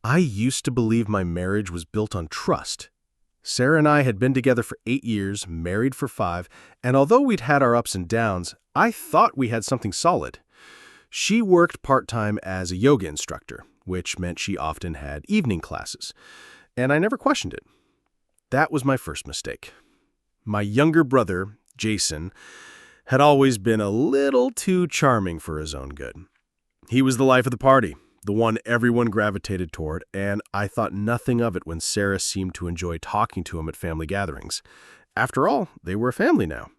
I used to believe my marriage was built on trust. Sarah and I had been together for 8 years, married for 5, and although we'd had our ups and downs, I thought we had something solid. She worked part-time as a yoga instructor, which meant she often had evening classes, and I never questioned it. That was my first mistake. My younger brother, Jason, had always been a little too charming for his own good. He was the life of the party, the one everyone gravitated toward, and I thought nothing of it when Sarah seemed to enjoy talking to him at family gatherings. After all, they were a family now.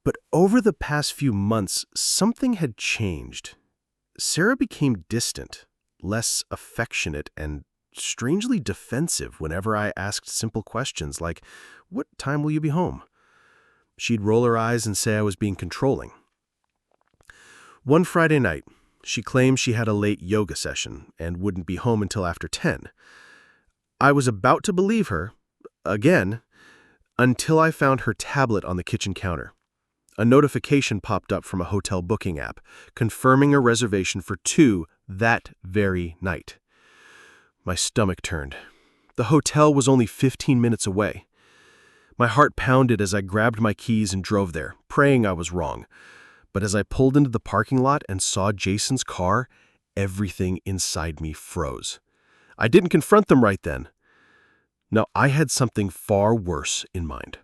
But over the past few months, something had changed. Sarah became distant, less affectionate, and strangely defensive whenever I asked simple questions like, "What time will you be home?" She'd roll her eyes and say I was being controlling. One Friday night, she claimed she had a late yoga session and wouldn't be home until after 10. I was about to believe her, again, until I found her tablet on the kitchen counter. A notification popped up from a hotel booking app, confirming a reservation for 2 that very night. My stomach turned. The hotel was only 15 minutes away. My heart pounded as I grabbed my keys and drove there, praying I was wrong. But as I pulled into the parking lot and saw Jason's car, everything inside me froze. I didn't confront them right then. No, I had something far worse in mind.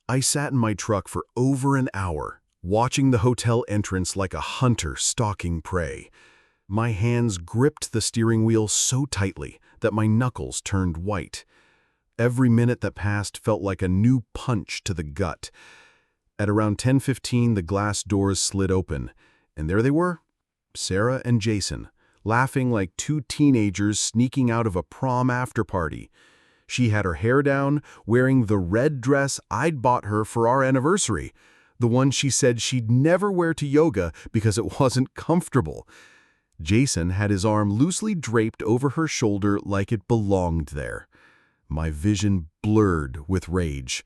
I sat in my truck for over an hour, watching the hotel entrance like a hunter stalking prey. My hands gripped the steering wheel so tightly that my knuckles turned white. Every minute that passed felt like a new punch to the gut. At around 10:15, the glass doors slid open, and there they were, Sarah and Jason, laughing like 2 teenagers sneaking out of a prom after-party. She had her hair down, wearing the red dress I'd bought her for our anniversary, the one she said she'd never wear to yoga because it wasn't comfortable. Jason had his arm loosely draped over her shoulder like it belonged there. My vision blurred with rage,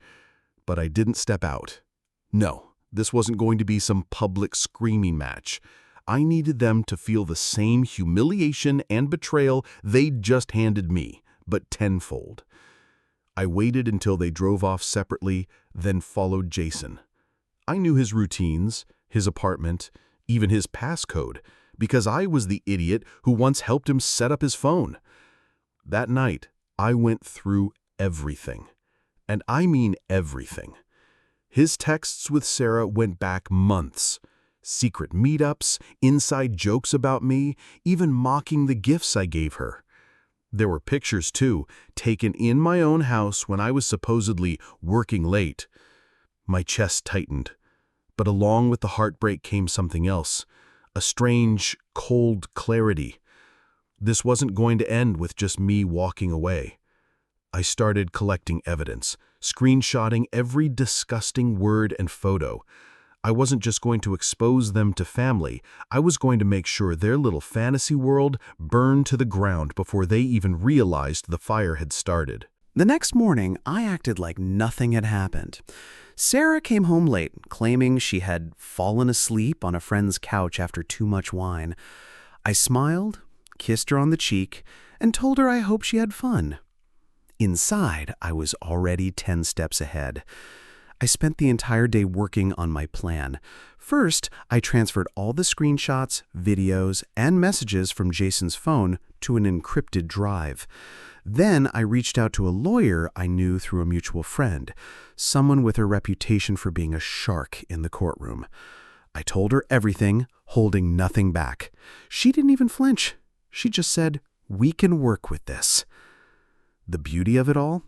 but I didn't step out. No, this wasn't going to be some public screaming match. I needed them to feel the same humiliation and betrayal they'd just handed me, but tenfold. I waited until they drove off separately, then followed Jason. I knew his routines, his apartment, even his passcode, because I was the idiot who once helped him set up his phone. That night, I went through everything. And I mean everything. His texts with Sarah went back months. Secret meetups, inside jokes about me, even mocking the gifts I gave her. There were pictures, too, taken in my own house when I was supposedly working late. My chest tightened. But along with the heartbreak came something else. A strange, cold clarity. This wasn't going to end with just me walking away. I started collecting evidence, screenshotting every disgusting word and photo. I wasn't just going to expose them to family. I was going to make sure their little fantasy world burned to the ground before they even realized the fire had started. The next morning, I acted like nothing had happened. Sarah came home late, claiming she had fallen asleep on a friend's couch after too much wine. I smiled, kissed her on the cheek, and told her I hoped she had fun. Inside, I was already 10 steps ahead. I spent the entire day working on my plan. First, I transferred all the screenshots, videos, and messages from Jason's phone to an encrypted drive. Then I reached out to a lawyer I knew through a mutual friend, someone with a reputation for being a shark in the courtroom. I told her everything, holding nothing back. She didn't even flinch. She just said, "We can work with this." The beauty of it all?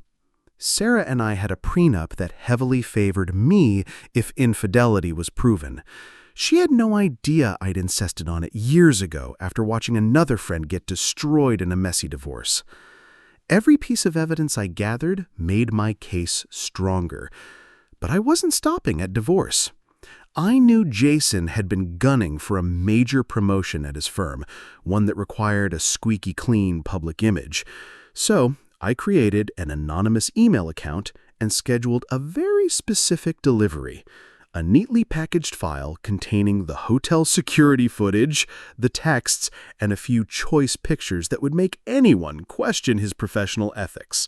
Sarah and I had a prenup that heavily favored me if infidelity was proven. She had no idea I'd insisted on it years ago after watching another friend get destroyed in a messy divorce. Every piece of evidence I gathered made my case stronger. But I wasn't stopping at divorce. I knew Jason had been gunning for a major promotion at his firm, one that required a squeaky clean public image. So I created an anonymous email account and scheduled a very specific delivery, a neatly packaged file containing the hotel security footage, the texts, and a few choice pictures that would make anyone question his professional ethics.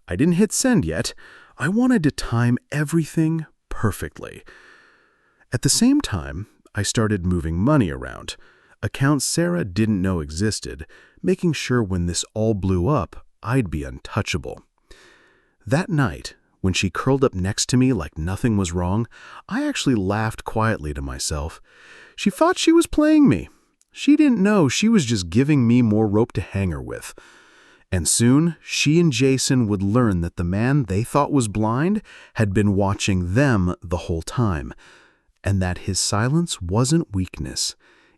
I didn't hit send yet. I wanted to time everything perfectly. At the same time, I started moving money around, accounts Sarah didn't know existed, making sure when this all blew up, I'd be untouchable. That night, when she curled up next to me like nothing was wrong, I actually laughed quietly to myself. She thought she was playing me. She didn't know she was just giving me more rope to hang her with. And soon, she and Jason would learn that the man they thought was blind had been watching them the whole time, and that his silence wasn't weakness.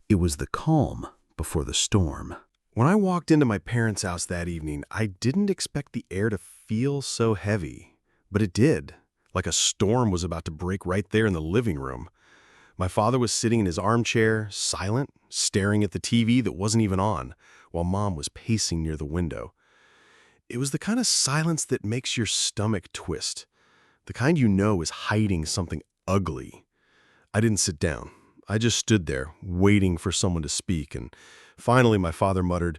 It was the calm before the storm. When I walked into my parents' house that evening, I didn't expect the air to feel so heavy. But it did, like a storm was about to break right there in the living room. My father was sitting in his armchair, silent, staring at the TV that wasn't even on, while Mom was pacing near the window. It was the kind of silence that makes your stomach twist, the kind you know is hiding something ugly. I didn't sit down. I just stood there, waiting for someone to speak, and finally my father muttered,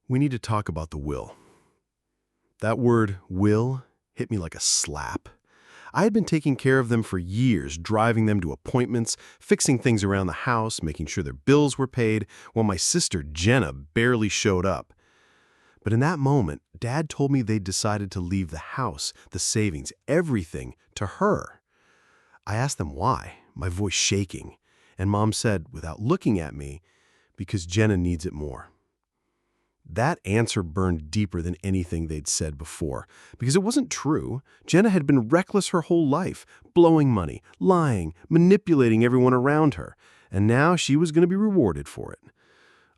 "We need to talk about the will." That word, will, hit me like a slap. I had been taking care of them for years, driving them to appointments, fixing things around the house, making sure their bills were paid, while my sister Jenna barely showed up. But in that moment, Dad told me they'd decided to leave the house, the savings, everything, to her. I asked them why, my voice shaking, and Mom said, without looking at me, because Jenna needs it more. That answer burned deeper than anything they'd said before, because it wasn't true. Jenna had been reckless her whole life, blowing money, lying, manipulating everyone around her, and now she was going to be rewarded for it.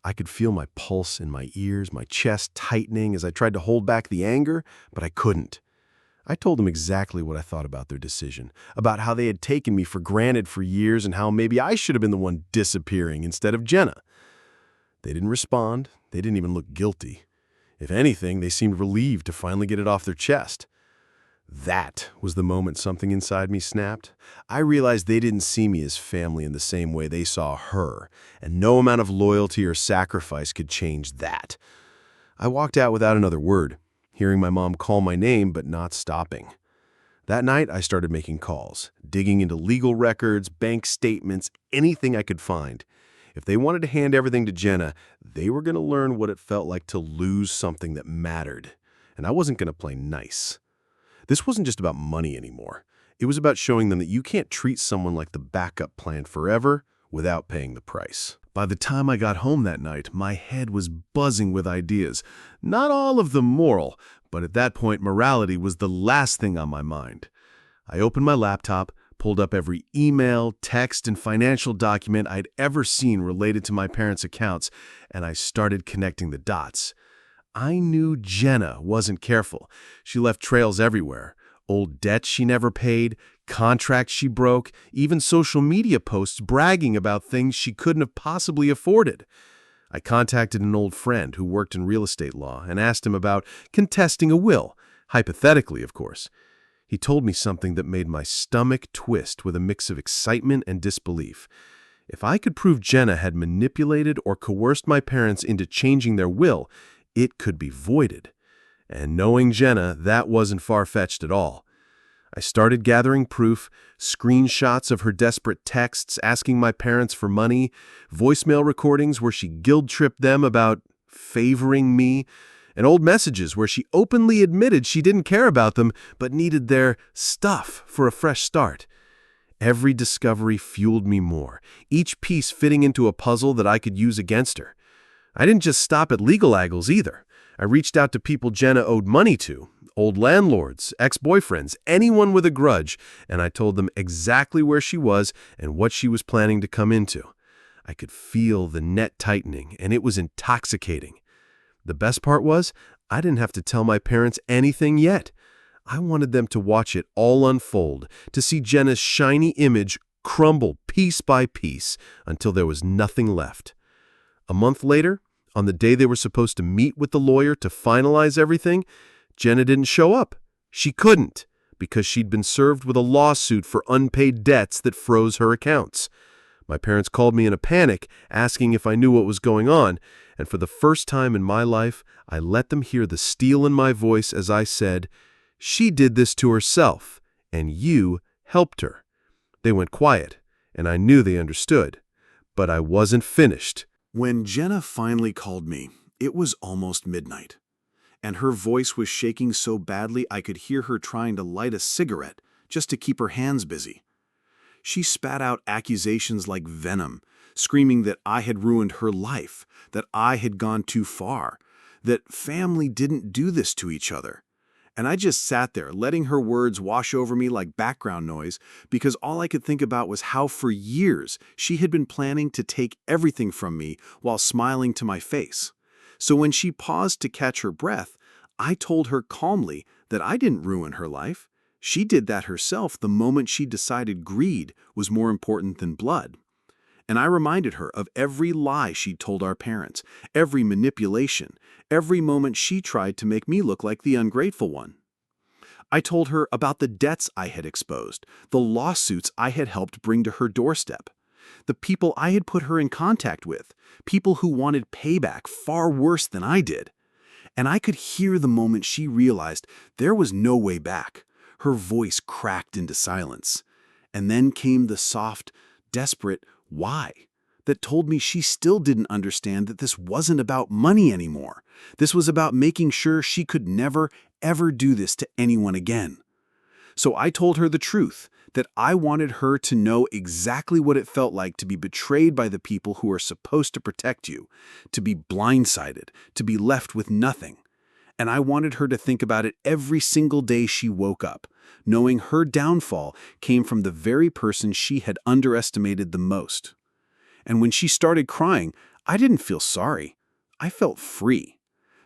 I could feel my pulse in my ears, my chest tightening as I tried to hold back the anger, but I couldn't. I told them exactly what I thought about their decision, about how they had taken me for granted for years and how maybe I should have been the one disappearing instead of Jenna. They didn't respond. They didn't even look guilty. If anything, they seemed relieved to finally get it off their chest. That was the moment something inside me snapped. I realized they didn't see me as family in the same way they saw her, and no amount of loyalty or sacrifice could change that. I walked out without another word, hearing my mom call my name but not stopping. That night, I started making calls, digging into legal records, bank statements, anything I could find. If they wanted to hand everything to Jenna, they were going to learn what it felt like to lose something that mattered. And I wasn't going to play nice. This wasn't just about money anymore. It was about showing them that you can't treat someone like the backup plan forever without paying the price. By the time I got home that night, my head was buzzing with ideas. Not all of them moral, but at that point, morality was the last thing on my mind. I opened my laptop, pulled up every email, text, and financial document I'd ever seen related to my parents' accounts, and I started connecting the dots. I knew Jenna wasn't careful. She left trails everywhere. Old debts she never paid, contracts she broke, even social media posts bragging about things she couldn't have possibly afforded. I contacted an old friend who worked in real estate law and asked him about contesting a will, hypothetically, of course. He told me something that made my stomach twist with a mix of excitement and disbelief. If I could prove Jenna had manipulated or coerced my parents into changing their will, it could be voided. And knowing Jenna, that wasn't far-fetched at all. I started gathering proof, screenshots of her desperate texts asking my parents for money, voicemail recordings where she guilt-tripped them about favoring me, and old messages where she openly admitted she didn't care about them but needed their stuff for a fresh start. Every discovery fueled me more, each piece fitting into a puzzle that I could use against her. I didn't just stop at legal angles either. I reached out to people Jenna owed money to, old landlords, ex-boyfriends, anyone with a grudge, and I told them exactly where she was and what she was planning to come into. I could feel the net tightening, and it was intoxicating. The best part was, I didn't have to tell my parents anything yet. I wanted them to watch it all unfold, to see Jenna's shiny image crumble piece by piece until there was nothing left. A month later, on the day they were supposed to meet with the lawyer to finalize everything, Jenna didn't show up. She couldn't, because she'd been served with a lawsuit for unpaid debts that froze her accounts. My parents called me in a panic, asking if I knew what was going on, and for the first time in my life, I let them hear the steel in my voice as I said, "She did this to herself, and you helped her." They went quiet, and I knew they understood. But I wasn't finished. When Jenna finally called me, it was almost midnight, and her voice was shaking so badly I could hear her trying to light a cigarette just to keep her hands busy. She spat out accusations like venom, screaming that I had ruined her life, that I had gone too far, that family didn't do this to each other. And I just sat there, letting her words wash over me like background noise, because all I could think about was how for years she had been planning to take everything from me while smiling to my face. So when she paused to catch her breath, I told her calmly that I didn't ruin her life. She did that herself the moment she decided greed was more important than blood. And I reminded her of every lie she'd told our parents, every manipulation, every moment she tried to make me look like the ungrateful one. I told her about the debts I had exposed, the lawsuits I had helped bring to her doorstep, the people I had put her in contact with, people who wanted payback far worse than I did. And I could hear the moment she realized there was no way back. Her voice cracked into silence. And then came the soft, desperate why that told me she still didn't understand that this wasn't about money anymore. This was about making sure she could never, ever do this to anyone again. So I told her the truth, that I wanted her to know exactly what it felt like to be betrayed by the people who are supposed to protect you, to be blindsided, to be left with nothing. And I wanted her to think about it every single day she woke up, knowing her downfall came from the very person she had underestimated the most. And when she started crying, I didn't feel sorry. I felt free.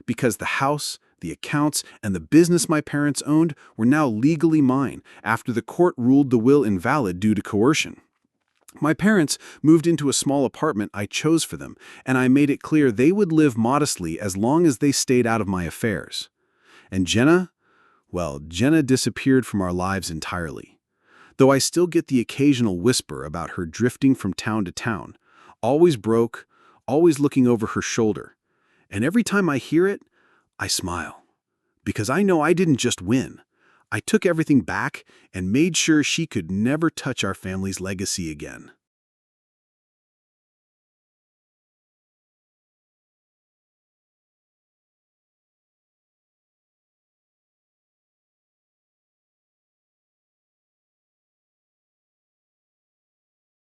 Because the house, the accounts, and the business my parents owned were now legally mine after the court ruled the will invalid due to coercion. My parents moved into a small apartment I chose for them, and I made it clear they would live modestly as long as they stayed out of my affairs. And Jenna? Well, Jenna disappeared from our lives entirely. Though I still get the occasional whisper about her drifting from town to town, always broke, always looking over her shoulder. And every time I hear it, I smile. Because I know I didn't just win. I took everything back and made sure she could never touch our family's legacy again.